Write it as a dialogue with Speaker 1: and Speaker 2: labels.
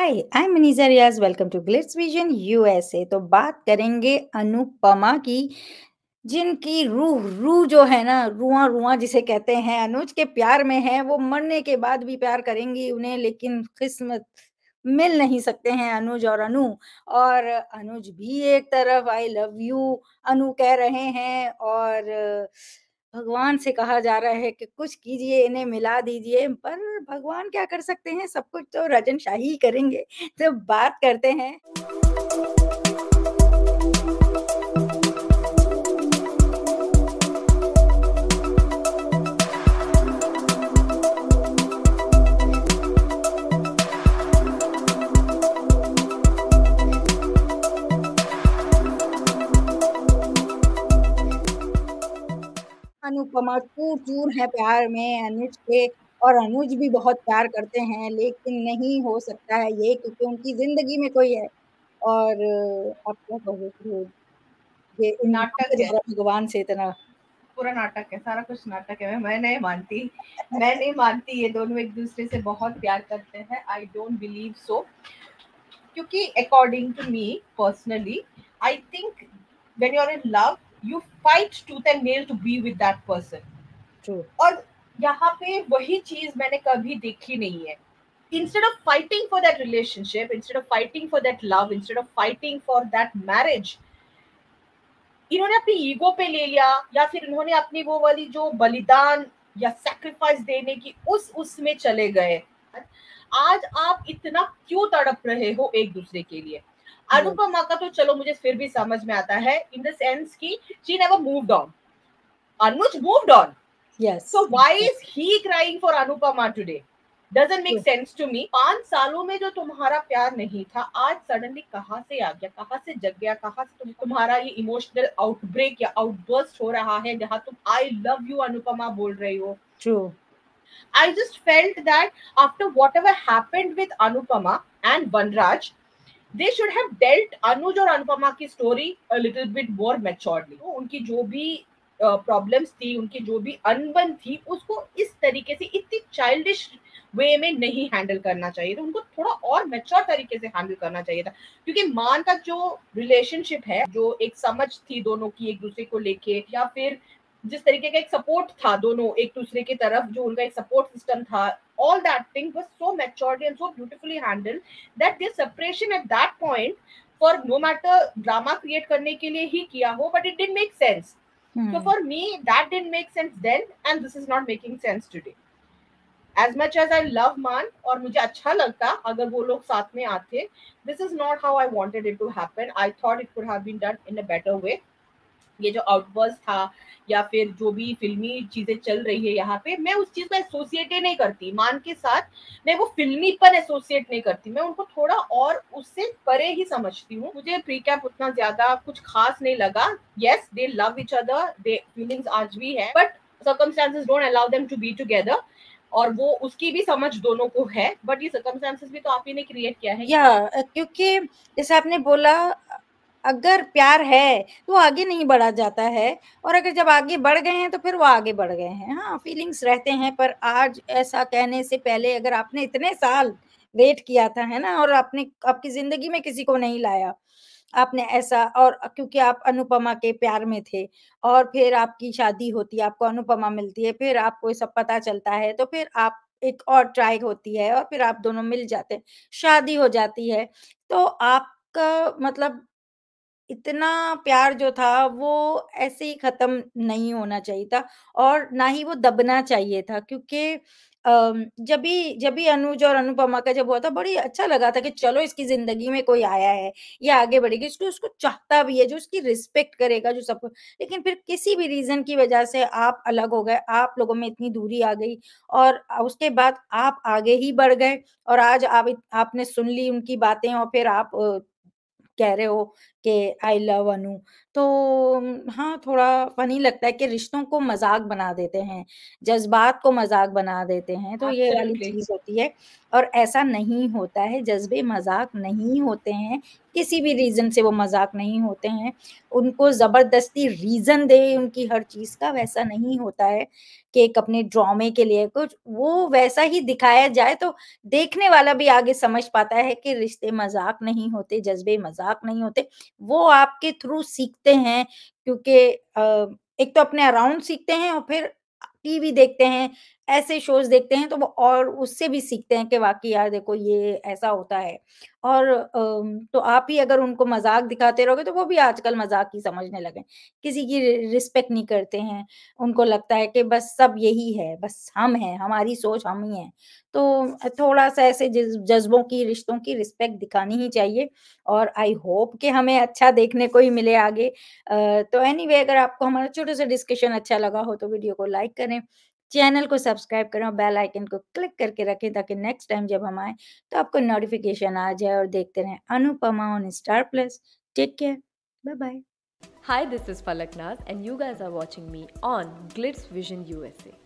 Speaker 1: Hi, I am Maniza Riyaz, welcome to Glitz vision USA. तो बात करेंगे अनुपमा की, जिनकी रूह जो है ना, रुआँ-रुआँ जिसे कहते हैं, अनुज के प्यार में है। वो मरने के बाद भी प्यार करेंगी उन्हें, लेकिन किस्मत मिल नहीं सकते हैं अनुज और अनु। और अनुज भी एक तरफ आई लव यू अनु कह रहे हैं, और भगवान से कहा जा रहा है कि कुछ कीजिए, इन्हें मिला दीजिए, पर भगवान क्या कर सकते हैं, सब कुछ तो राजन शाही ही करेंगे। तो बात करते हैं अनुपमा चूर-चूर है प्यार में अनुज के, और अनुज भी बहुत प्यार करते हैं, लेकिन नहीं हो सकता है ये, क्योंकि उनकी ज़िंदगी में कोई है। और आप क्या कहोगे फिर, ये इन
Speaker 2: नाटक है,
Speaker 1: भगवान से इतना?
Speaker 2: पूरा नाटक है, सारा कुछ नाटक है। मैं नहीं मानती, मैं नहीं मानती ये दोनों एक दूसरे से बहुत प्यार करते हैं। आई डोंट बिलीव सो, क्योंकि according to me personally, I think when you are in love you fight tooth and nail to be with that person.
Speaker 1: True.
Speaker 2: और यहाँ पे वही चीज मैंने कभी देखी नहीं है। Instead of fighting for that relationship, instead of fighting for that love, instead of fighting for that marriage, इन्होंने अपनी ईगो पे ले लिया, या फिर इन्होंने अपनी वो वाली जो बलिदान या सैक्रिफाइस देने की उसमें चले गए। आज आप इतना क्यों तड़प रहे हो एक दूसरे के लिए? अनुपमा का तो चलो मुझे फिर भी समझ में आता है, इन द सेंस की she never moved on, Anuj moved on.
Speaker 1: Yes.
Speaker 2: So why is he crying for Anupama today? Doesn't make sense to me. 5 सालों में जो तुम्हारा प्यार नहीं था, आज सडनली कहाँ से आ गया, कहाँ से जग गया, कहाँ से तुम्हारा ये इमोशनल आउटब्रेक या आउटबर्स्ट हो रहा है, जहाँ तुम आई लव यू अनुपमा बोल रही हो।
Speaker 1: True.
Speaker 2: I just felt that after whatever happened with Anupama and Vanraj, they should have dealt Anuj और अनुपमा की story a little bit more maturely. तो उनकी जो भी प्रॉब्लम्स थी, उनकी जो भी अनबन थी, उसको इस तरीके से इतनी चाइल्डिश वे में नहीं हैंडल करना चाहिए था। उनको थोड़ा और मैच्योर तरीके से हैंडल करना चाहिए था, क्योंकि मान का जो रिलेशनशिप है, जो एक समझ थी दोनों की एक दूसरे को लेके, या फिर जिस तरीके का एक सपोर्ट था दोनों एक दूसरे की तरफ, जो उनका एक सपोर्ट सिस्टम था, all that thing was so maturely and so beautifully handled that their separation at that point, for no matter drama create करने के लिए ही किया हो, but it didn't make sense. So for me that didn't make sense then, and this is not making sense today. As much as I love मान, और मुझे अच्छा लगता अगर वो लोग साथ में आते, this is not how I wanted it to happen. I thought it could have been done in a better way. ये जो आउटबर्स्ट था या फिर जो भी फिल्मी चीजें चल रही है यहाँ पे, मैं उस चीज को एसोसिएट ही नहीं करती मान के साथ। मैं वो फिल्मीपन एसोसिएट नहीं करती, मैं उनको थोड़ा और उससे परे ही समझती हूँ। मुझे प्रीकैप उतना ज्यादा कुछ खास नहीं लगा। Yes, they love each other, they feelings आज भी है, but circumstances don't allow them to be together, और वो उसकी भी समझ दोनों को है, बट ये सर्कमस्टेंसेस भी तो आप ही ने क्रिएट किया है।
Speaker 1: क्योंकि जैसे आपने बोला, अगर प्यार है तो आगे नहीं बढ़ा जाता है, और अगर जब आगे बढ़ गए हैं तो फिर वो आगे बढ़ गए हैं। हाँ, फीलिंग्स रहते हैं, पर आज ऐसा कहने से पहले अगर आपने इतने साल वेट किया था, है ना, और आपने आपकी जिंदगी में किसी को नहीं लाया, आपने ऐसा, और क्योंकि आप अनुपमा के प्यार में थे, और फिर आपकी शादी होती है, आपको अनुपमा मिलती है, फिर आपको ये सब पता चलता है, तो फिर आप एक और ट्राई होती है, और फिर आप दोनों मिल जाते हैं, शादी हो जाती है। तो आपका मतलब इतना प्यार जो था वो ऐसे ही खत्म नहीं होना चाहिए था, और ना ही वो दबना चाहिए था, क्योंकि जब भी अनुज और अनुपमा का जब हुआ था, बड़ी अच्छा लगा था कि चलो इसकी जिंदगी में कोई आया है, ये आगे बढ़ेगी, इसको उसको चाहता भी है, जो उसकी रिस्पेक्ट करेगा, जो सब कुछ। लेकिन फिर किसी भी रीजन की वजह से आप अलग हो गए, आप लोगों में इतनी दूरी आ गई, और उसके बाद आप आगे ही बढ़ गए, और आज आपने सुन ली उनकी बातें, और फिर आप कह रहे हो कि आई लव अनु। तो हाँ, थोड़ा फ़नी लगता है कि रिश्तों को मज़ाक बना देते हैं, जज़्बात को मज़ाक बना देते हैं, तो ये वाली
Speaker 2: एब्सोल्युटली।
Speaker 1: चीज़ होती है, और ऐसा नहीं होता है, जज़्बे मज़ाक नहीं होते हैं। किसी भी रीज़न से वो मज़ाक नहीं होते हैं। उनको ज़बरदस्ती रीज़न दें उनकी हर चीज़ का, वैसा नहीं होता है कि एक अपने ड्रामे के लिए कुछ वो वैसा ही दिखाया जाए तो देखने वाला भी आगे समझ पाता है कि रिश्ते मज़ाक नहीं होते, जज़्बे मज़ाक नहीं होते। वो आपके थ्रू सीखते हैं क्योंकि एक तो अपने अराउंड सीखते हैं और फिर टीवी देखते हैं, ऐसे शोज़ देखते हैं तो वो और उससे भी सीखते हैं कि वाक़ई यार देखो ये ऐसा होता है। और तो आप ही अगर उनको मज़ाक दिखाते रहोगे तो वो भी आजकल मज़ाक ही समझने लगे हैं। किसी की रिस्पेक्ट नहीं करते हैं, उनको लगता है कि बस सब यही है, बस हम हैं, हमारी सोच हम ही हैं। तो थोड़ा-सा ऐसे जज़्बों की, रिश्तों की रिस्पेक्ट दिखानी ही चाहिए और आई होप कि हमें अच्छा देखने को ही मिले आगे। तो एनीवे अगर आपको हमारा छोटा-सा डिस्कशन अच्छा लगा हो तो वीडियो को लाइक करें, चैनल को सब्सक्राइब करें और बेल आइकन को क्लिक करके रखें ताकि नेक्स्ट टाइम जब हम आएँ तो आपको नोटिफ़िकेशन आ जाए और देखते रहें Anupamaa on Star Plus. Take care, bye bye.
Speaker 3: Hi, this is Falak Naz, and you guys are watching me on Glitz Vision USA.